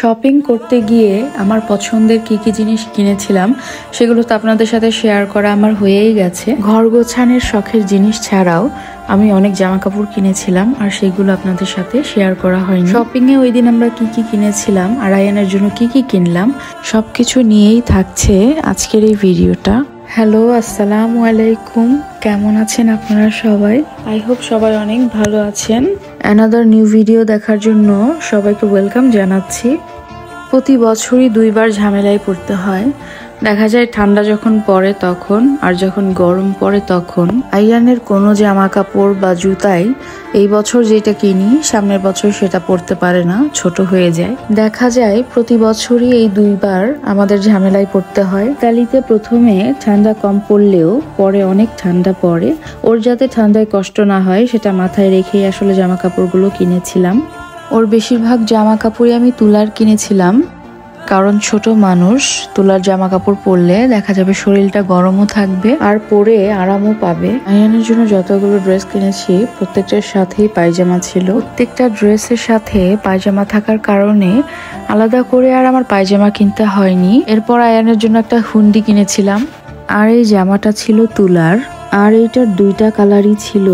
Shopping করতে গিয়ে আমার পছন্দের কি কি জিনিস কিনেছিলাম সেগুলো তো আপনাদের সাথে শেয়ার করা আমার হয়েই গেছে। ঘর গোছানোর শখের জিনিস ছাড়াও আমি অনেক জামা কাপড় কিনেছিলাম আর সেগুলো আপনাদের সাথে শেয়ার করা হয়নি। শপিং এ ওই দিন আমরা কি কি কিনেছিলাম আর আয়ানের জন্য কি কি কিনলাম সবকিছু নিয়েই থাকছে আজকের এই ভিডিওটা। হ্যালো, আসসালামু আলাইকুম। কেমন আছেন আপনারা সবাই? আই হোপ সবাই অনেক ভালো আছেন। অ্যানাদার নিউ ভিডিও দেখার জন্য সবাইকে ওয়েলকাম জানাচ্ছি। প্রতি বছরই দুইবার ঝামেলায় পড়তে হয়। দেখা যায় ঠান্ডা যখন পড়ে তখন আর যখন গরম পড়ে তখন। আয়ানের কোনো জামা কাপড় বা জুতাই এই বছর যেটা কিনি সামনের বছর সেটা পরতে পারে না, ছোট হয়ে যায়। দেখা যায় প্রতি বছরই এই দুইবার আমাদের ঝামেলায় পড়তে হয়। ইতালিতে প্রথমে ঠান্ডা কম পড়লেও পরে অনেক ঠান্ডা পড়ে। ওর যাতে ঠান্ডায় কষ্ট না হয় সেটা মাথায় রেখেই আসলে জামা কাপড়গুলো কিনেছিলাম। ওর বেশিরভাগ জামা কাপড়ই আমি তুলার কিনেছিলাম, কারণ ছোট মানুষ তুলার জামা কাপড় পরলে দেখা যাবে শরীরটা গরমও থাকবে আর পরে আরামও পাবে। আয়ানের জন্য যতগুলো ড্রেস কিনেছি প্রত্যেকটার সাথেই পায়জামা ছিল। প্রত্যেকটা ড্রেসের সাথে পায়জামা থাকার কারণে আলাদা করে আর আমার পায়জামা কিনতে হয়নি। এরপর আয়ানের জন্য একটা হুন্ডি কিনেছিলাম আর এই জামাটা ছিল তুলার আর এইটার দুইটা কালারই ছিল।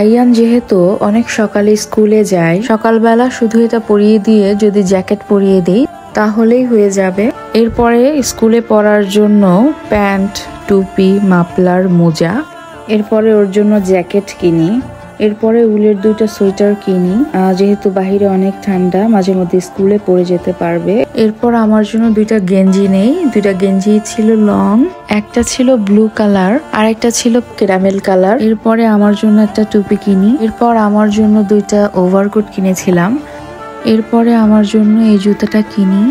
আয়ান যেহেতু অনেক সকালে স্কুলে যায়, সকালবেলা শুধু এটা পরিয়ে দিয়ে যদি জ্যাকেট পরিয়ে দেই তাহলেই হয়ে যাবে। এরপরে স্কুলে পরার জন্য প্যান্ট, টুপি, মাফলার, মোজা। এরপরে ওর জন্য জ্যাকেট কিনি। এরপরে উলের দুইটা সোয়েটার কিনি, যেহেতু বাহিরে অনেক ঠান্ডা, মাঝে মধ্যে স্কুলে পরে যেতে পারবে। এরপর আমার জন্য দুইটা গেঞ্জি নেই। দুইটা গেঞ্জি ছিল লং, একটা ছিল ব্লু কালার আর একটা ছিল ক্যারামেল কালার। এরপরে আমার জন্য একটা টুপি কিনি। এরপর আমার জন্য দুইটা ওভারকোট কিনেছিলাম। এরপরে আমার জন্য এই জুতাটা কিনি।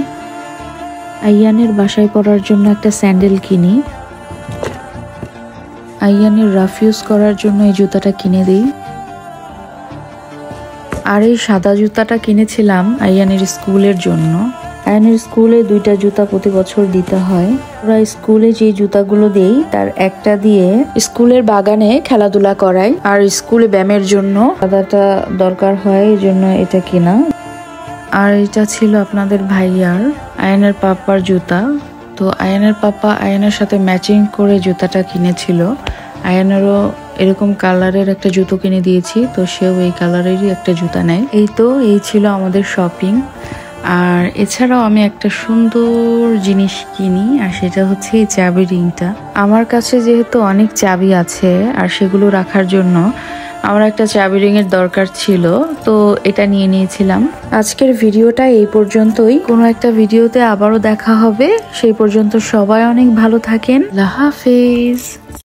আয়ানের বাসায় পরার জন্য একটা স্যান্ডেল কিনি। আয়ানের রাফ ইউজ করার জন্য এই জুতাটা কিনে দিই। আর এই সাদা জুতাটা কিনেছিলাম আয়ানের স্কুলের জন্য। আয়ানের স্কুলে দুইটা জুতা প্রতি বছর দিতে হয়। ওরা স্কুলে যে জুতাগুলো দেই তার একটা দিয়ে স্কুলের বাগানে খেলাধুলা করায় আর স্কুলে ব্যায়ামের জন্য সাদাটা দরকার হয়, এই জন্য এটা কেনা। আর এটা ছিল আপনাদের ভাইয়ার, আয়ানের পাপার জুতা। তো আয়ানের পাপা আয়ানের সাথে ম্যাচিং করে জুতাটা কিনেছিল। আয়ানেরও এরকম কালারের একটা জুতো কিনে দিয়েছি, তো সেও এই কালারেরই একটা জুতা নেয়। এই ছিল আমাদের শপিং। আর এছাড়াও আমি একটা সুন্দর জিনিস কিনি আর সেটা হচ্ছে এই চাবি রিংটা। আমার কাছে যেহেতু অনেক চাবি আছে আর সেগুলো রাখার জন্য আমার একটা চাবি রিংয়ের দরকার ছিল, তো এটা নিয়ে নিয়েছিলাম। আজকের ভিডিওটা এই পর্যন্তই। কোনো একটা ভিডিওতে আবারও দেখা হবে। সেই পর্যন্ত সবাই অনেক ভালো থাকেন। আল্লাহ হাফেজ।